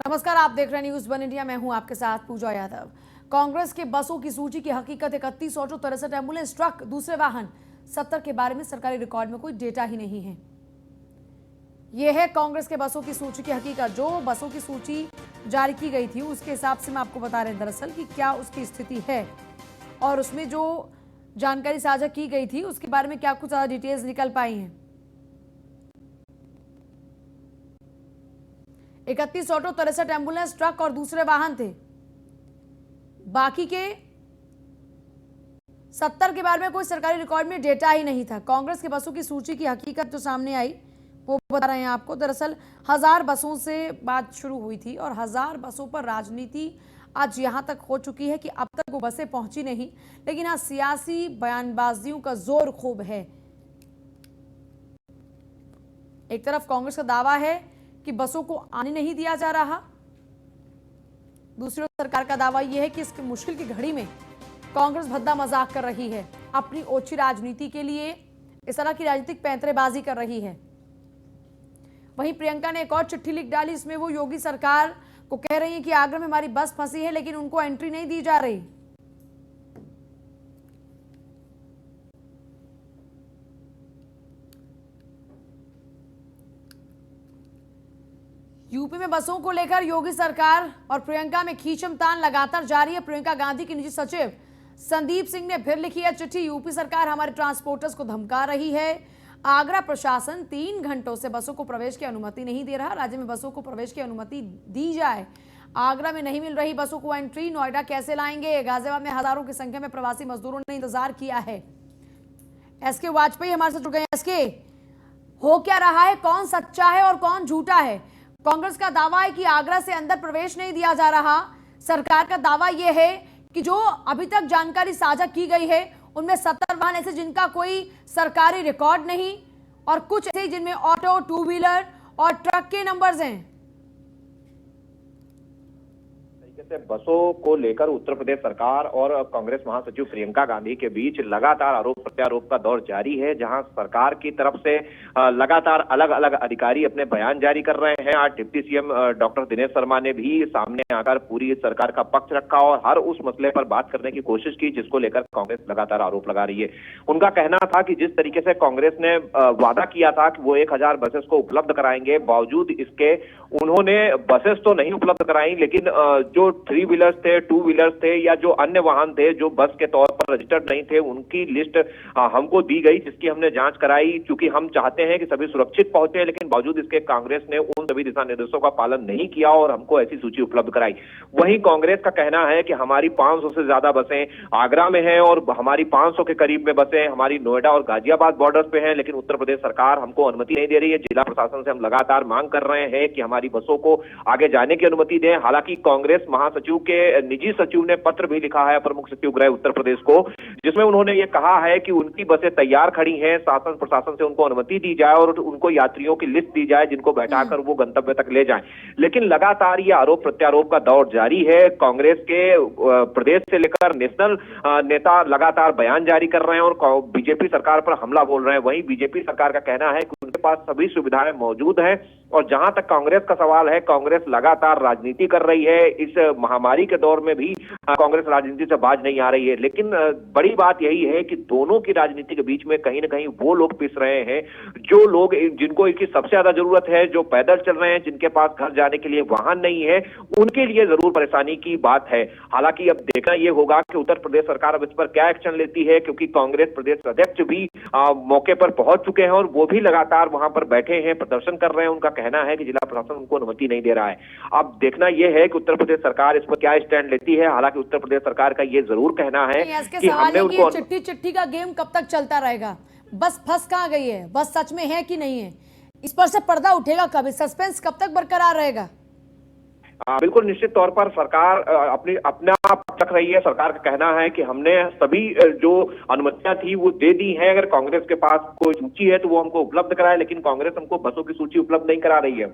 नमस्कार, आप देख रहे हैं न्यूज वन इंडिया। मैं हूं आपके साथ पूजा यादव। कांग्रेस के बसों की सूची की हकीकत 31 ऑटो 63 एम्बुलेंस ट्रक दूसरे वाहन 70 के बारे में सरकारी रिकॉर्ड में कोई डेटा ही नहीं है। यह है कांग्रेस के बसों की सूची की हकीकत। जो बसों की सूची जारी की गई थी उसके हिसाब से मैं आपको बता रहे हैं दरअसल कि क्या उसकी स्थिति है और उसमें जो जानकारी साझा की गई थी उसके बारे में क्या कुछ ज्यादा डिटेल्स निकल पाई हैं। 31 ऑटो 63 एम्बुलेंस ट्रक और दूसरे वाहन थे। बाकी के 70 के बारे में कोई सरकारी रिकॉर्ड में डेटा ही नहीं था। कांग्रेस के बसों की सूची की हकीकत जो सामने आई वो बता रहे हैं आपको। दरअसल 1000 बसों से बात शुरू हुई थी और 1000 बसों पर राजनीति आज यहां तक हो चुकी है कि अब तक वो बसें पहुंची नहीं, लेकिन आज सियासी बयानबाजियों का जोर खूब है। एक तरफ कांग्रेस का दावा है कि बसों को आने नहीं दिया जा रहा, दूसरी ओर सरकार का दावा यह है कि इस मुश्किल की घड़ी में कांग्रेस भद्दा मजाक कर रही है, अपनी ओछी राजनीति के लिए इस तरह की राजनीतिक पैंतरेबाजी कर रही है। वहीं प्रियंका ने एक और चिट्ठी लिख डाली। इसमें वो योगी सरकार को कह रही है कि आगरा में हमारी बस फंसी है लेकिन उनको एंट्री नहीं दी जा रही। यूपी में बसों को लेकर योगी सरकार और प्रियंका में खींचतान लगातार जारी है। प्रियंका गांधी के निजी सचिव संदीप सिंह ने फिर लिखी है चिट्ठी। यूपी सरकार हमारे ट्रांसपोर्टर्स को धमका रही है। आगरा प्रशासन 3 घंटों से बसों को प्रवेश की अनुमति नहीं दे रहा। राज्य में बसों को प्रवेश की अनुमति दी जाए। आगरा में नहीं मिल रही बसों को एंट्री, नोएडा कैसे लाएंगे। गाजियाबाद में हजारों की संख्या में प्रवासी मजदूरों ने इंतजार किया है। एसके वाजपेयी हमारे साथ जुड़ गए। एसके, हो क्या रहा है, कौन सच्चा है और कौन झूठा है? कांग्रेस का दावा है कि आगरा से अंदर प्रवेश नहीं दिया जा रहा। सरकार का दावा यह है कि जो अभी तक जानकारी साझा की गई है उनमें 70 वाहन ऐसे जिनका कोई सरकारी रिकॉर्ड नहीं और कुछ ऐसे जिनमें ऑटो, टू व्हीलर और ट्रक के नंबर्स हैं। से बसों को लेकर उत्तर प्रदेश सरकार और कांग्रेस महासचिव प्रियंका गांधी के बीच लगातार आरोप प्रत्यारोप का दौर जारी है, जहां सरकार की तरफ से लगातार अलग अलग अधिकारी अपने बयान जारी कर रहे हैं। आज deputy CM doctor Dinesh Sharma ने भी सामने आकर पूरी सरकार का पक्ष रखा और हर उस मसले पर बात करने की कोशिश की जिसको लेकर कांग्रेस लगातार आरोप लगा रही है। उनका कहना था कि जिस तरीके से कांग्रेस ने वादा किया था कि वो 1000 बसेस को उपलब्ध कराएंगे, बावजूद इसके उन्होंने बसेस तो नहीं उपलब्ध कराई, लेकिन जो 3 व्हीलर्स थे, 2 व्हीलर्स थे या जो अन्य वाहन थे जो बस के तौर पर रजिस्टर्ड नहीं थे, उनकी लिस्ट हमको दी गई, जिसकी हमने जांच कराई। क्योंकि हम चाहते हैं कि सभी सुरक्षित पहुंचे, लेकिन बावजूद इसके कांग्रेस ने उन सभी दिशा निर्देशों का पालन नहीं किया और हमको ऐसी सूची उपलब्ध कराई। वहीं कांग्रेस का कहना है कि हमारी 500 से ज्यादा बसें आगरा में हैं और हमारी 500 के करीब में बसें हमारी नोएडा और गाजियाबाद बॉर्डर पे हैं, लेकिन उत्तर प्रदेश सरकार हमको अनुमति नहीं दे रही है। जिला प्रशासन से हम लगातार मांग कर रहे हैं कि हमारी बसों को आगे जाने की अनुमति दें। हालांकि कांग्रेस महासचिव के निजी सचिव ने पत्र भी लिखा है प्रमुख सचिव गृह उत्तर प्रदेश को, जिसमें उन्होंने ये कहा है कि उनकी बसें तैयार खड़ी हैं, शासन प्रशासन से उनको अनुमति दी जाए और उनको यात्रियों की लिस्ट दी जाए जिनको बैठाकर वो गंतव्य तक ले जाएं। लेकिन लगातार ये आरोप प्रत्यारोप का दौर जारी है। कांग्रेस के प्रदेश से लेकर नेशनल नेता लगातार बयान जारी कर रहे हैं और बीजेपी सरकार पर हमला बोल रहे हैं। वहीं बीजेपी सरकार का कहना है कि उनके पास सभी सुविधाएं मौजूद हैं और जहां तक कांग्रेस का सवाल है, कांग्रेस लगातार राजनीति कर रही है। इस महामारी के दौर में भी कांग्रेस राजनीति से बाज नहीं आ रही है। लेकिन बड़ी बात यही है कि दोनों की राजनीति के बीच में कहीं ना कहीं वो लोग पिस रहे हैं जो लोग जिनको इसकी सबसे ज्यादा जरूरत है, जो पैदल चल रहे हैं, जिनके पास घर जाने के लिए वाहन नहीं है, उनके लिए जरूर परेशानी की बात है। हालांकि अब देखना यह होगा कि उत्तर प्रदेश सरकार अब इस पर क्या एक्शन लेती है, क्योंकि कांग्रेस प्रदेश अध्यक्ष भी मौके पर पहुंच चुके हैं और वो भी लगातार वहां पर बैठे हैं, प्रदर्शन कर रहे हैं। उनका कहना है कि जिला प्रशासन उनको अनुमति नहीं दे रहा है। अब देखना यह है कि उत्तर प्रदेश सरकार इस पर क्या स्टैंड लेती है। हालांकि उत्तर प्रदेश सरकार का यह जरूर कहना है कि हमने उनको चिट्ठी चिट्ठी का गेम कब तक चलता रहेगा? बस फंस कहां गई है, बस सच में है कि नहीं है, इस पर से पर्दा उठेगा कब? सस्पेंस कब तक बरकरार रहेगा? बिल्कुल निश्चित तौर पर सरकार अपना रख रही है। सरकार का कहना है कि हमने सभी जो अनुमतियां थी वो दे दी हैं। अगर कांग्रेस के पास कोई सूची है तो वो हमको उपलब्ध कराए, लेकिन कांग्रेस हमको बसों की सूची उपलब्ध नहीं करा रही है।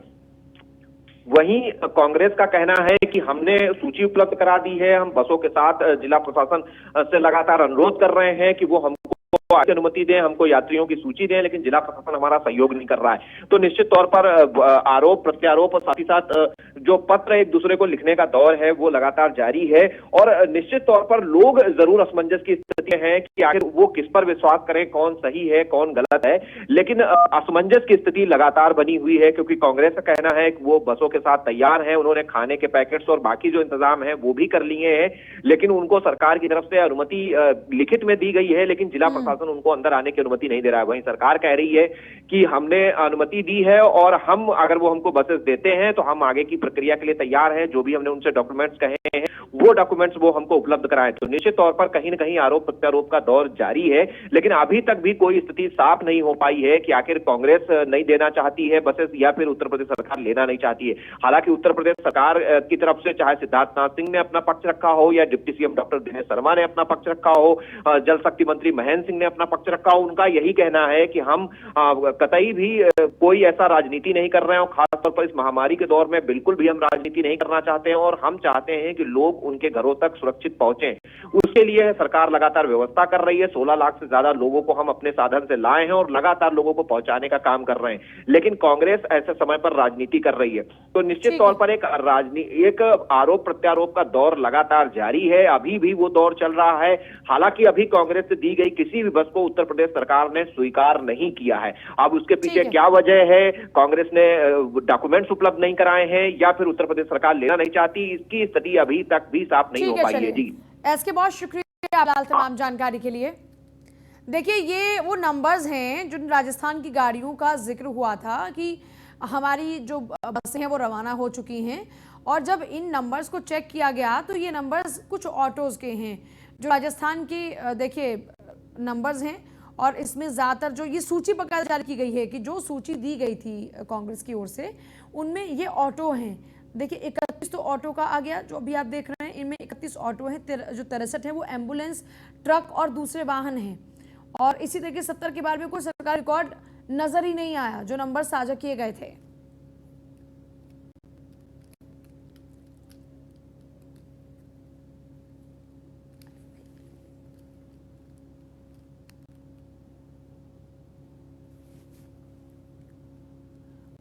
वहीं कांग्रेस का कहना है कि हमने सूची उपलब्ध करा दी है, हम बसों के साथ जिला प्रशासन से लगातार अनुरोध कर रहे हैं कि वो हमको अनुमति दें, हमको यात्रियों की सूची दें, लेकिन जिला प्रशासन हमारा सहयोग नहीं कर रहा है। तो निश्चित तौर पर आरोप प्रत्यारोप और साथ ही साथ जो पत्र एक दूसरे को लिखने का दौर है वो लगातार जारी है। और निश्चित तौर पर लोग जरूर असमंजस की स्थिति है कि आखिर वो किस पर विश्वास करें, कौन सही है कौन गलत है। लेकिन असमंजस की स्थिति लगातार बनी हुई है, क्योंकि कांग्रेस का कहना है कि वो बसों के साथ तैयार है, उन्होंने खाने के पैकेट्स और बाकी जो इंतजाम है वो भी कर लिए हैं, लेकिन उनको सरकार की तरफ से अनुमति लिखित में दी गई है, लेकिन जिला प्रशासन उनको अंदर आने की अनुमति नहीं दे रहा है। वहीं सरकार कह रही है कि हमने अनुमति दी है और हम अगर वो हमको बसेस देते हैं तो हम आगे की प्रक्रिया के लिए तैयार हैं, जो भी हमने उनसे डॉक्यूमेंट्स कहे हैं वो डॉक्यूमेंट्स वो हमको उपलब्ध कराएं। तो निश्चित तौर पर कहीं न कहीं आरोप प्रत्यारोप का दौर जारी है, लेकिन अभी तक भी कोई स्थिति साफ नहीं हो पाई है कि आखिर कांग्रेस नहीं देना चाहती है बसेस या फिर उत्तर प्रदेश सरकार लेना नहीं चाहती है। हालांकि उत्तर प्रदेश सरकार की तरफ से चाहे सिद्धार्थनाथ सिंह ने अपना पक्ष रखा हो या deputy CM doctor Dinesh Sharma ने अपना पक्ष रखा हो, जल शक्ति मंत्री महेंद्र सिंह ने अपना पक्ष रखा हो, उनका यही कहना है कि हम कतई भी कोई ऐसा राजनीति नहीं कर रहे हैं और खासतौर पर इस महामारी के दौर में बिल्कुल भी हम राजनीति नहीं करना चाहते हैं और हम चाहते हैं कि लोग उनके घरों तक सुरक्षित पहुंचे। उसके लिए सरकार लगातार व्यवस्था कर रही है। 16 लाख से ज्यादा लोगों को हम अपने साधन से लाए हैं और लगातार लोगों को पहुंचाने का काम कर रहे हैं, लेकिन कांग्रेस ऐसे समय पर राजनीति कर रही है। तो निश्चित तौर पर एक आरोप प्रत्यारोप का दौर लगातार जारी है, अभी भी वो दौर चल रहा है। हालांकि अभी कांग्रेस से दी गई किसी भी बस को उत्तर प्रदेश सरकार ने स्वीकार नहीं किया है। अब उसके पीछे क्या वजह है, कांग्रेस ने डॉक्यूमेंट्स उपलब्ध नहीं कराए हैं या फिर उत्तर प्रदेश सरकार लेना नहीं चाहती, इसकी स्थिति अभी तक भी साफ नहीं हो पाई है। जी एसके, बहुत शुक्रिया आप तमाम जानकारी के लिए। देखिए, ये वो नंबर्स हैं जो राजस्थान की गाड़ियों का जिक्र हुआ था कि हमारी जो बसें हैं वो रवाना हो चुकी हैं, और जब इन नंबर्स को चेक किया गया तो ये नंबर्स कुछ ऑटोज़ के हैं जो राजस्थान के, देखिए नंबर्स हैं, और इसमें ज़्यादातर जो ये सूची बकायदा जारी की गई है कि जो सूची दी गई थी कांग्रेस की ओर से उनमें ये ऑटो हैं। देखिए 31 तो ऑटो का आ गया जो अभी आप देख रहे हैं, इनमें 31 ऑटो हैं, जो 63 है वो एम्बुलेंस, ट्रक और दूसरे वाहन हैं। और इसी तरीके 70 के बारे में कोई सरकारी रिकॉर्ड नजर ही नहीं आया जो नंबर साझा किए गए थे।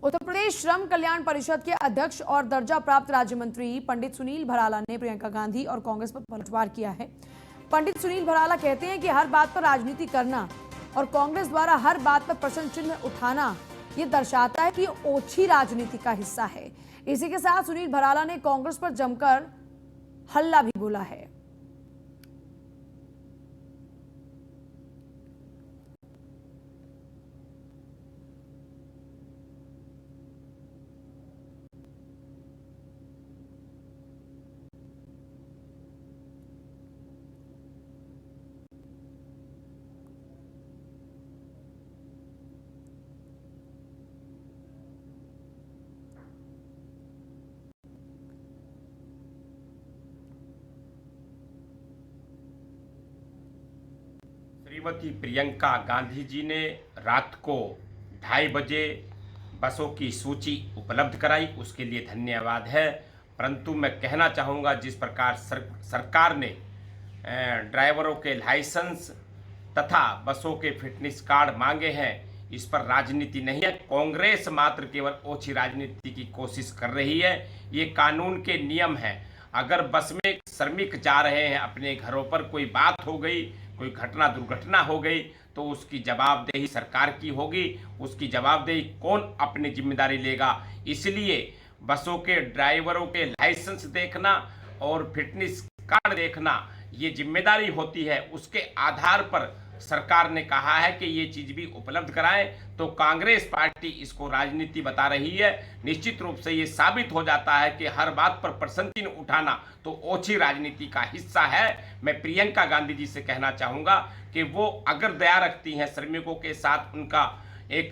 उत्तर प्रदेश श्रम कल्याण परिषद के अध्यक्ष और दर्जा प्राप्त राज्य मंत्री पंडित सुनील भराला ने प्रियंका गांधी और कांग्रेस पर पलटवार किया है। पंडित सुनील भराला कहते हैं कि हर बात पर राजनीति करना और कांग्रेस द्वारा हर बात पर प्रश्न चिन्ह उठाना ये दर्शाता है कि ये ओछी राजनीति का हिस्सा है। इसी के साथ सुनील भराला ने कांग्रेस पर जमकर हल्ला भी बोला है। श्रीमती प्रियंका गांधी जी ने रात को 2:30 बजे बसों की सूची उपलब्ध कराई, उसके लिए धन्यवाद है। परंतु मैं कहना चाहूँगा जिस प्रकार सरकार ने ड्राइवरों के लाइसेंस तथा बसों के फिटनेस कार्ड मांगे हैं, इस पर राजनीति नहीं है। कांग्रेस मात्र केवल ओछी राजनीति की कोशिश कर रही है। ये कानून के नियम हैं। अगर बस में श्रमिक जा रहे हैं अपने घरों पर, कोई बात हो गई, कोई घटना दुर्घटना हो गई, तो उसकी जवाबदेही सरकार की होगी। उसकी जवाबदेही कौन अपनी जिम्मेदारी लेगा? इसलिए बसों के ड्राइवरों के लाइसेंस देखना और फिटनेस कार्ड देखना ये जिम्मेदारी होती है। उसके आधार पर सरकार ने कहा है कि ये चीज़ भी उपलब्ध कराएं। तो कांग्रेस पार्टी इसको राजनीति बता रही है। निश्चित रूप से ये साबित हो जाता है कि हर बात पर प्रश्न चिन्ह उठाना तो ओछी राजनीति का हिस्सा है। मैं प्रियंका गांधी जी से कहना चाहूँगा कि वो अगर दया रखती हैं श्रमिकों के साथ, उनका एक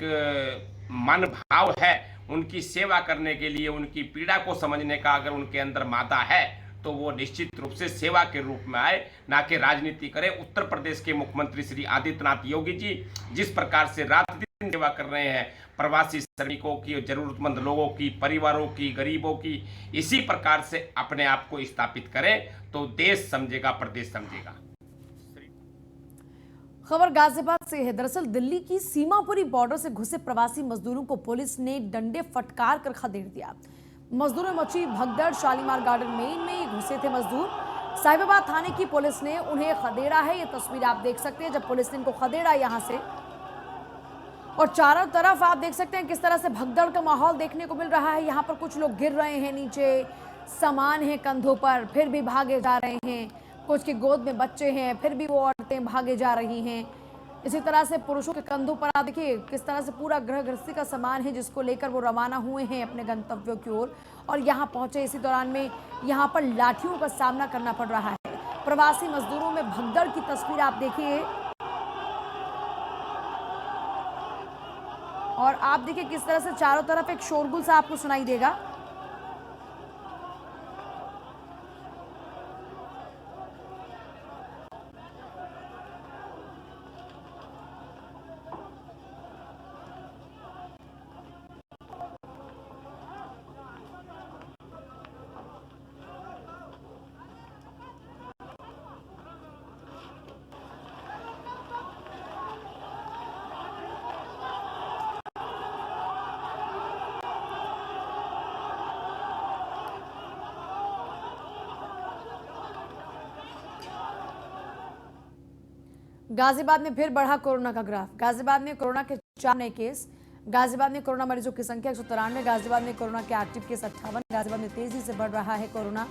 मन भाव है उनकी सेवा करने के लिए, उनकी पीड़ा को समझने का अगर उनके अंदर मादा है, तो वो निश्चित रूप से सेवा के रूप में आए, ना कि राजनीति करे। उत्तर प्रदेश के मुख्यमंत्री श्री आदित्यनाथ योगी जी जिस प्रकार से रात दिन सेवा कर रहे हैं प्रवासी श्रमिकों की, जरूरतमंद लोगों की, परिवारों की, गरीबों की, इसी प्रकार से अपने आप को स्थापित करें तो देश समझेगा, प्रदेश समझेगा। खबर गाजियाबाद से है। दरअसल दिल्ली की सीमापुरी बॉर्डर से घुसे प्रवासी मजदूरों को पुलिस ने डंडे फटकार कर खदेड़ दिया। मजदूरों में मची भगदड़। शालीमार गार्डन मेन में ही घुसे थे मजदूर। साहिबाबाद थाने की पुलिस ने उन्हें खदेड़ा है। ये तस्वीर आप देख सकते हैं जब पुलिस ने इनको खदेड़ा यहां से, और चारों तरफ आप देख सकते हैं किस तरह से भगदड़ का माहौल देखने को मिल रहा है। यहाँ पर कुछ लोग गिर रहे हैं नीचे, सामान है कंधों पर, फिर भी भागे जा रहे हैं। कुछ के गोद में बच्चे हैं, फिर भी वो औरतें भागे जा रही हैं। इसी तरह से पुरुषों के कंधों पर आप देखिए किस तरह से पूरा गृह गृहस्थी का सामान है जिसको लेकर वो रवाना हुए हैं अपने गंतव्यों की ओर, और यहाँ पहुंचे। इसी दौरान में यहाँ पर लाठियों का सामना करना पड़ रहा है। प्रवासी मजदूरों में भगदड़ की तस्वीर आप देखिए, और आप देखिए किस तरह से चारों तरफ एक शोरगुल सा आपको सुनाई देगा। गाजियाबाद में फिर बढ़ा कोरोना का ग्राफ। गाजियाबाद में कोरोना के 4 नए केस। गाजियाबाद में कोरोना मरीजों की संख्या 193। गाजियाबाद में कोरोना के एक्टिव केस 58। गाजियाबाद में तेजी से बढ़ रहा है कोरोना।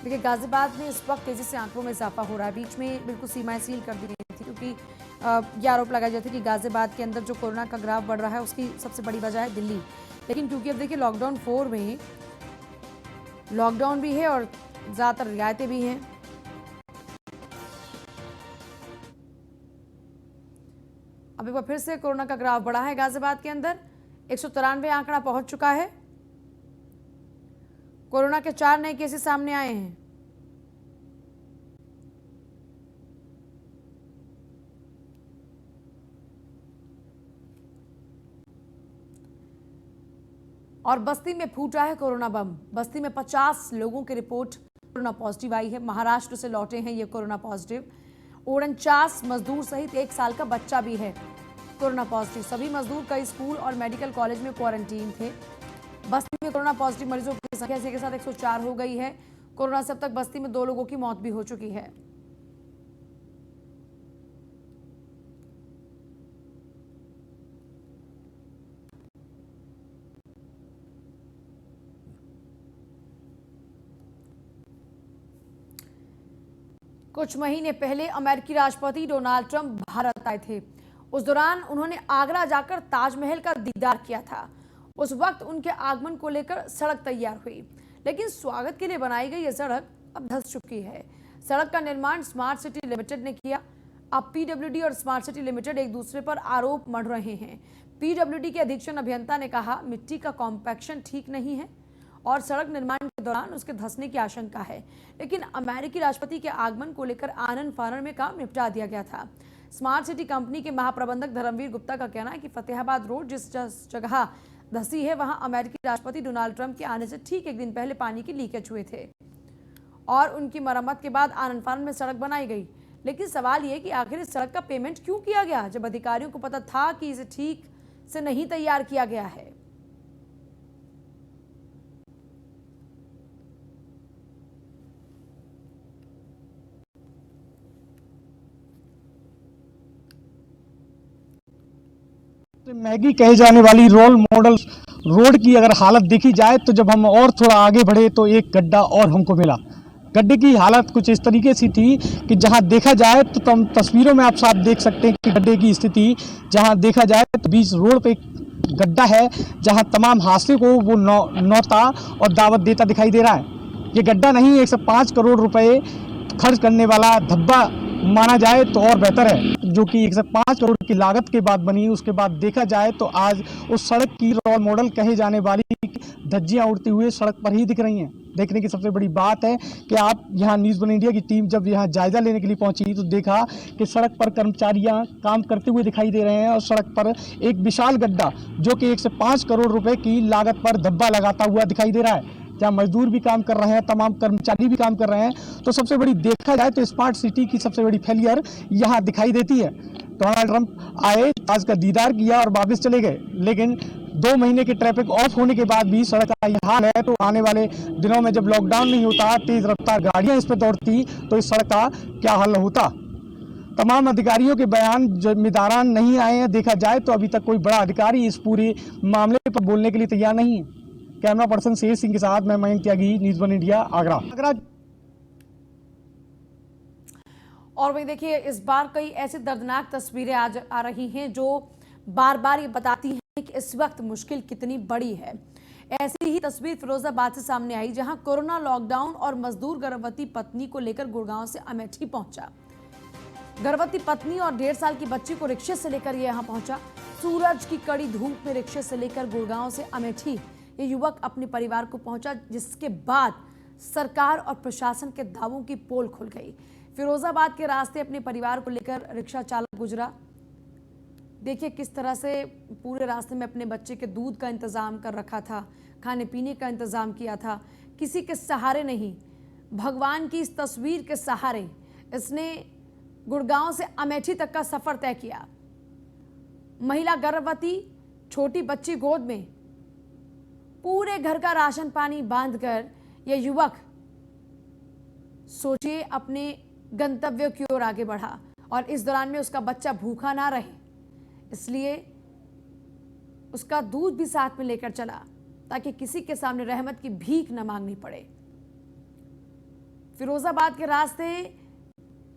देखिए गाजियाबाद में इस वक्त तेजी से आंकड़ों में इजाफा हो रहा है। बीच में बिल्कुल सीमाएं सील कर दी गई थी क्योंकि ये आरोप लगाया जाता है कि गाजियाबाद के अंदर जो कोरोना का ग्राफ बढ़ रहा है उसकी सबसे बड़ी वजह है दिल्ली। लेकिन क्योंकि अब देखिए लॉकडाउन 4 में लॉकडाउन भी है और ज़्यादातर रियायतें भी हैं। अब एक बार फिर से कोरोना का ग्राफ बढ़ा है गाजियाबाद के अंदर। 193 आंकड़ा पहुंच चुका है। कोरोना के 4 नए केसेस सामने आए हैं। और बस्ती में फूटा है कोरोना बम। बस्ती में 50 लोगों की रिपोर्ट कोरोना पॉजिटिव आई है। महाराष्ट्र से लौटे हैं ये कोरोना पॉजिटिव। 49 मजदूर सहित 1 साल का बच्चा भी है कोरोना पॉजिटिव। सभी मजदूर कई स्कूल और मेडिकल कॉलेज में क्वारंटीन थे। बस्ती में कोरोना पॉजिटिव मरीजों की संख्या इसी के साथ 104 हो गई है। कोरोना से अब तक बस्ती में 2 लोगों की मौत भी हो चुकी है। कुछ महीने पहले अमेरिकी राष्ट्रपति डोनाल्ड ट्रंप भारत आए थे। उस दौरान उन्होंने आगरा जाकर ताजमहल का दीदार किया था। उस वक्त उनके आगमन को लेकर सड़क तैयार हुई, लेकिन स्वागत के लिए बनाई गई यह सड़क अब धंस चुकी है। सड़क का निर्माण स्मार्ट सिटी लिमिटेड ने किया। अब पीडब्ल्यूडी और स्मार्ट सिटी लिमिटेड एक दूसरे पर आरोप मढ़ रहे हैं। पीडब्ल्यूडी के अधीक्षण अभियंता ने कहा मिट्टी का कॉम्पैक्शन ठीक नहीं है और सड़क निर्माण के दौरान उसके धंसने की आशंका है। लेकिन अमेरिकी राष्ट्रपति के आगमन को लेकर आनन फानन में काम निपटा दिया गया था। स्मार्ट सिटी कंपनी के महाप्रबंधक धर्मवीर गुप्ता का कहना है कि फतेहाबाद रोड जिस जगह धंसी है वहां अमेरिकी राष्ट्रपति डोनाल्ड ट्रंप के आने से ठीक एक दिन पहले पानी की लीकेज हुए थे और उनकी मरम्मत के बाद आनन फानन में सड़क बनाई गई। लेकिन सवाल यह कि आखिर इस सड़क का पेमेंट क्यों किया गया जब अधिकारियों को पता था कि इसे ठीक से नहीं तैयार किया गया है। मैगी कहे जाने वाली रोल मॉडल रोड की अगर हालत देखी जाए तो जब हम और थोड़ा आगे बढ़े तो एक गड्ढा और हमको मिला। गड्ढे की हालत कुछ इस तरीके से थी कि जहां देखा जाए तो तुम तस्वीरों में आप साफ देख सकते हैं कि गड्ढे की स्थिति जहां देखा जाए तो बीच रोड पे गड्ढा है जहां तमाम हादसे को वो नौता और दावत देता दिखाई दे रहा है। ये गड्ढा नहीं 105 करोड़ रुपए खर्च करने वाला धब्बा माना जाए तो और बेहतर है, जो कि 105 करोड़ की लागत के बाद बनी। उसके बाद देखा जाए तो आज उस सड़क की रोल मॉडल कहे जाने वाली धज्जियां उड़ती हुए सड़क पर ही दिख रही हैं। देखने की सबसे बड़ी बात है कि आप यहाँ न्यूज़ वन इंडिया की टीम जब यहाँ जायजा लेने के लिए पहुंची तो देखा कि सड़क पर कर्मचारियां काम करते हुए दिखाई दे रहे हैं और सड़क पर एक विशाल गड्ढा जो कि 105 करोड़ रुपए की लागत पर धब्बा लगाता हुआ दिखाई दे रहा है। जहाँ मजदूर भी काम कर रहे हैं, तमाम कर्मचारी भी काम कर रहे हैं। तो सबसे बड़ी देखा जाए तो स्मार्ट सिटी की सबसे बड़ी फेलियर यहाँ दिखाई देती है। डोनाल्ड ट्रंप आए, ताज का दीदार किया और वापस चले गए। लेकिन 2 महीने के ट्रैफिक ऑफ होने के बाद भी सड़क का ये हाल है, तो आने वाले दिनों में जब लॉकडाउन नहीं होता, तेज रफ्तार गाड़ियां इस पर दौड़ती, तो इस सड़क का क्या हाल होता। तमाम अधिकारियों के बयान जिम्मेदारान नहीं आए हैं। देखा जाए तो अभी तक कोई बड़ा अधिकारी इस पूरे मामले पर बोलने के लिए तैयार नहीं है। कैमरा पर्सन शेर सिंह के साथ मैं मयंक त्यागी, न्यूज़ 1 इंडिया, आगरा। और वही देखिए, इस बार कई ऐसी दर्दनाक तस्वीरें आज आ रही हैं जो बार बार ये बताती हैं कि इस वक्त मुश्किल कितनी बड़ी है। ऐसी ही तस्वीर फिरोजाबाद से सामने आई, जहां कोरोना लॉकडाउन और मजदूर गर्भवती पत्नी को लेकर गुड़गांव से अमेठी पहुंचा। गर्भवती पत्नी और 1.5 साल की बच्ची को रिक्शे से लेकर ये यहाँ पहुंचा। सूरज की कड़ी धूप में रिक्शे से लेकर गुड़गांव से अमेठी ये युवक अपने परिवार को पहुंचा, जिसके बाद सरकार और प्रशासन के दावों की पोल खुल गई। फिरोजाबाद के रास्ते अपने परिवार को लेकर रिक्शा चालक गुजरा। देखिए किस तरह से पूरे रास्ते में अपने बच्चे के दूध का इंतजाम कर रखा था, खाने पीने का इंतजाम किया था। किसी के सहारे नहीं, भगवान की इस तस्वीर के सहारे इसने गुड़गांव से अमेठी तक का सफर तय किया। महिला गर्भवती, छोटी बच्ची गोद में, पूरे घर का राशन पानी बांधकर यह युवक सोचिए अपने गंतव्य की ओर आगे बढ़ा। और इस दौरान में उसका बच्चा भूखा ना रहे, इसलिए उसका दूध भी साथ में लेकर चला, ताकि किसी के सामने रहमत की भीख न मांगनी पड़े। फिरोजाबाद के रास्ते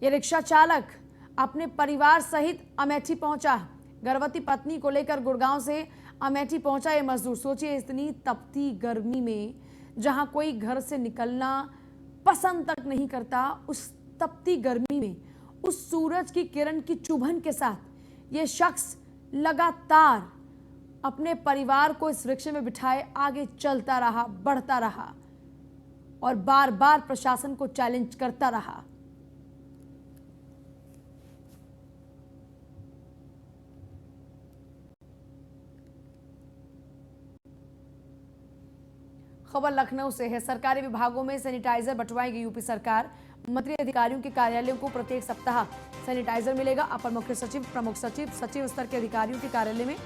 ये रिक्शा चालक अपने परिवार सहित अमेठी पहुंचा। गर्भवती पत्नी को लेकर गुड़गांव से अमेठी पहुंचा ये मजदूर। सोचिए इतनी तपती गर्मी में, जहां कोई घर से निकलना पसंद तक नहीं करता, उस तपती गर्मी में, उस सूरज की किरण की चुभन के साथ ये शख्स लगातार अपने परिवार को इस रिक्शे में बिठाए आगे चलता रहा, बढ़ता रहा और बार बार प्रशासन को चैलेंज करता रहा। खबर लखनऊ से है। सरकारी विभागों में सैनिटाइजर बंटवाएगी यूपी सरकार। मंत्री अधिकारियों के कार्यालयों को प्रत्येक सप्ताह सैनिटाइजर मिलेगा। अपर मुख्य सचिव, प्रमुख सचिव, सचिव स्तर के अधिकारियों के कार्यालय में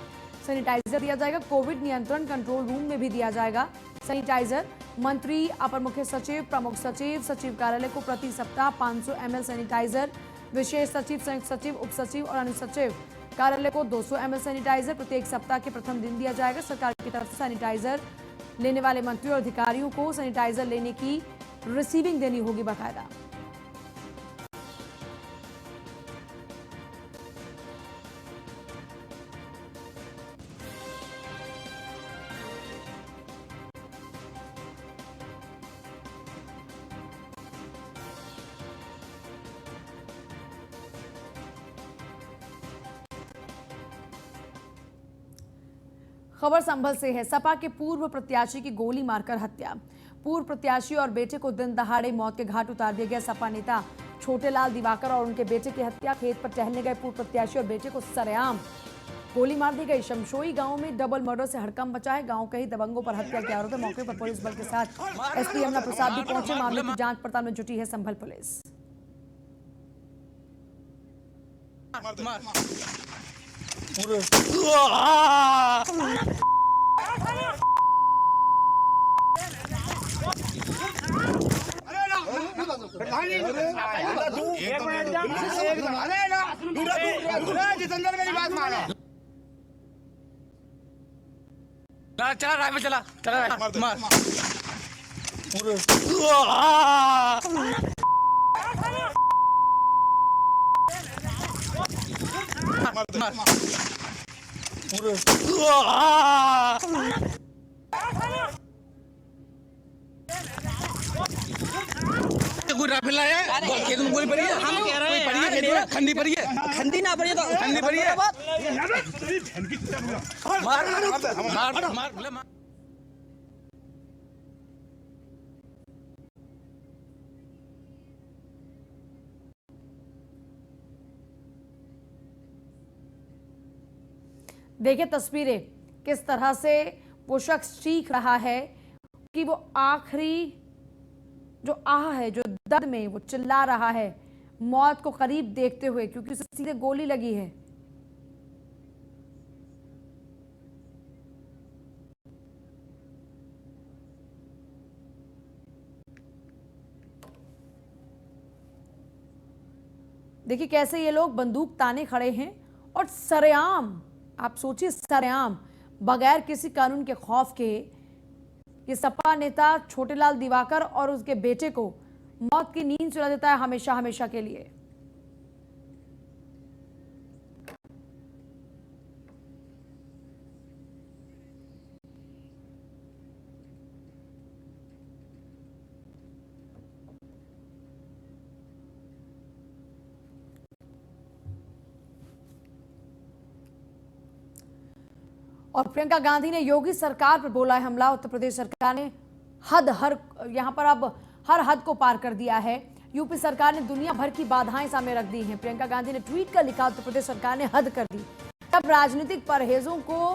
सैनिटाइजर दिया जाएगा। कोविड नियंत्रण कंट्रोल रूम में भी दिया जाएगा सैनिटाइजर। मंत्री, अपर मुख्य सचिव, प्रमुख सचिव, सचिव कार्यालय को प्रति सप्ताह 500 ml सैनिटाइजर, विशेष सचिव, संयुक्त सचिव, उप सचिव और अनुसचिव कार्यालय को 200 ml सैनिटाइजर प्रत्येक सप्ताह के प्रथम दिन दिया जाएगा। सरकार की तरफ से सैनिटाइजर लेने वाले मंत्री और अधिकारियों को सैनिटाइजर लेने की रिसीविंग देनी होगी बाकायदा। खबर संभल से है। सपा के पूर्व प्रत्याशी की गोली मारकर हत्या। पूर्व प्रत्याशी और बेटे को दिन दहाड़े मौत के घाट उतार दिया गया। सपा नेता छोटेलाल दिवाकर और उनके बेटे की हत्या। खेत पर टहलने गए पूर्व प्रत्याशी और बेटे को सरेआम गोली मार दी गई। शमशोई गांव में डबल मर्डर से हड़कंप मचा है। गांव के ही दबंगों पर हत्या के आरोप है। मौके पर पुलिस बल के साथ एसपी यमुना प्रसाद भी पहुंचे। मामले की जांच पड़ताल में जुटी है संभल पुलिस। जितेंद्र मेरी बात मानो। चला राइफल चला मार कोई राइफल है, खेत में गोली पड़ी है। हम कह रहे हैं पड़ी है, खंडी पड़ी है, खंडी ना पड़ी है तो खंडी पड़ी है। मार मार मार मार। देखिए तस्वीरें किस तरह से वो शख्स चीख रहा है कि वो आखिरी जो आह है, जो दर्द में वो चिल्ला रहा है मौत को करीब देखते हुए, क्योंकि उसे सीधे गोली लगी है। देखिए कैसे ये लोग बंदूक ताने खड़े हैं और सरेआम, आप सोचिए सरेआम, बगैर किसी कानून के खौफ के ये सपा नेता छोटेलाल दिवाकर और उसके बेटे को मौत की नींद सुला देता है हमेशा हमेशा के लिए। और प्रियंका गांधी ने योगी सरकार पर बोला है हमला। उत्तर प्रदेश सरकार ने यहां पर अब हर हद को पार कर दिया है। यूपी सरकार ने दुनिया भर की बाधाएं सामने रख दी हैं। प्रियंका गांधी ने ट्वीट कर लिखा, उत्तर प्रदेश सरकार ने हद कर दी। तब राजनीतिक परहेजों को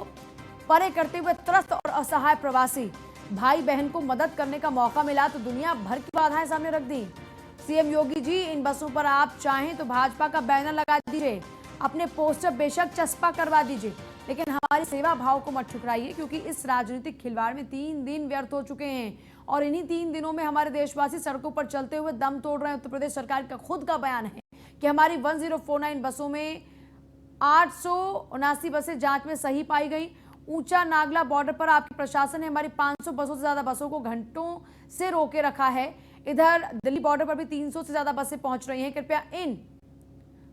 परे करते हुए त्रस्त और असहाय प्रवासी भाई बहन को मदद करने का मौका मिला तो दुनिया भर की बाधाएं सामने रख दी। सीएम योगी जी, इन बसों पर आप चाहें तो भाजपा का बैनर लगा दीजिए, अपने पोस्टर बेशक चस्पा करवा दीजिए, लेकिन हमारी सेवा भाव को मत ठुकराइए, क्योंकि इस राजनीतिक खिलवाड़ में 3 दिन व्यर्थ हो चुके हैं और इन्हीं 3 दिनों में हमारे देशवासी सड़कों पर चलते हुए दम तोड़ रहे हैं। उत्तर प्रदेश सरकार का खुद का बयान है कि हमारी 1049 बसों में 879 बसें जांच में सही पाई गई। ऊंचा नागला बॉर्डर पर आपके प्रशासन ने हमारी 500 बसों से ज्यादा बसों को घंटों से रोके रखा है। इधर दिल्ली बॉर्डर पर भी 300 से ज्यादा बसें पहुंच रही हैं। कृपया इन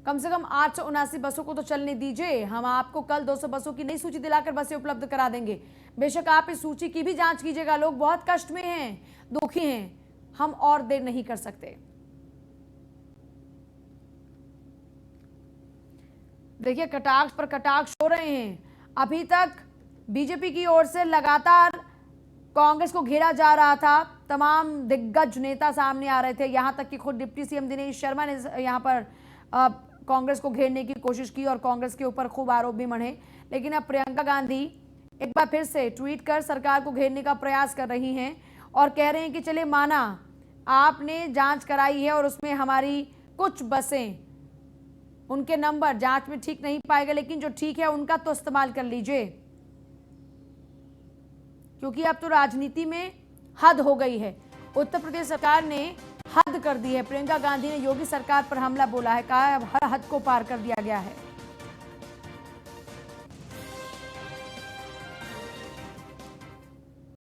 कम से कम 879 बसों को तो चलने दीजिए। हम आपको कल 200 बसों की नई सूची दिलाकर बसें उपलब्ध करा देंगे। बेशक आप इस सूची की भी जांच कीजिएगा। लोग बहुत कष्ट में हैं, दुखी हैं, हम और देर नहीं कर सकते। देखिए कटाक्ष पर कटाक्ष हो रहे हैं। अभी तक बीजेपी की ओर से लगातार कांग्रेस को घेरा जा रहा था। तमाम दिग्गज नेता सामने आ रहे थे, यहां तक कि खुद डिप्टी सीएम दिनेश शर्मा ने यहां पर कांग्रेस को घेरने की कोशिश की और कांग्रेस के ऊपर खूब आरोप भी मढ़े। लेकिन अब प्रियंका गांधी एक बार फिर से ट्वीट कर सरकार को घेरने का प्रयास कर रही हैं और कह रहे हैं कि चले माना आपने जांच कराई है और उसमें हमारी कुछ बसें, उनके नंबर जांच में ठीक नहीं पाए गए, लेकिन जो ठीक है उनका तो इस्तेमाल कर लीजिए, क्योंकि अब तो राजनीति में हद हो गई है। उत्तर प्रदेश सरकार ने हद कर दी है। प्रियंका गांधी ने योगी सरकार पर हमला बोला है, कहा हर हद को पार कर दिया गया है।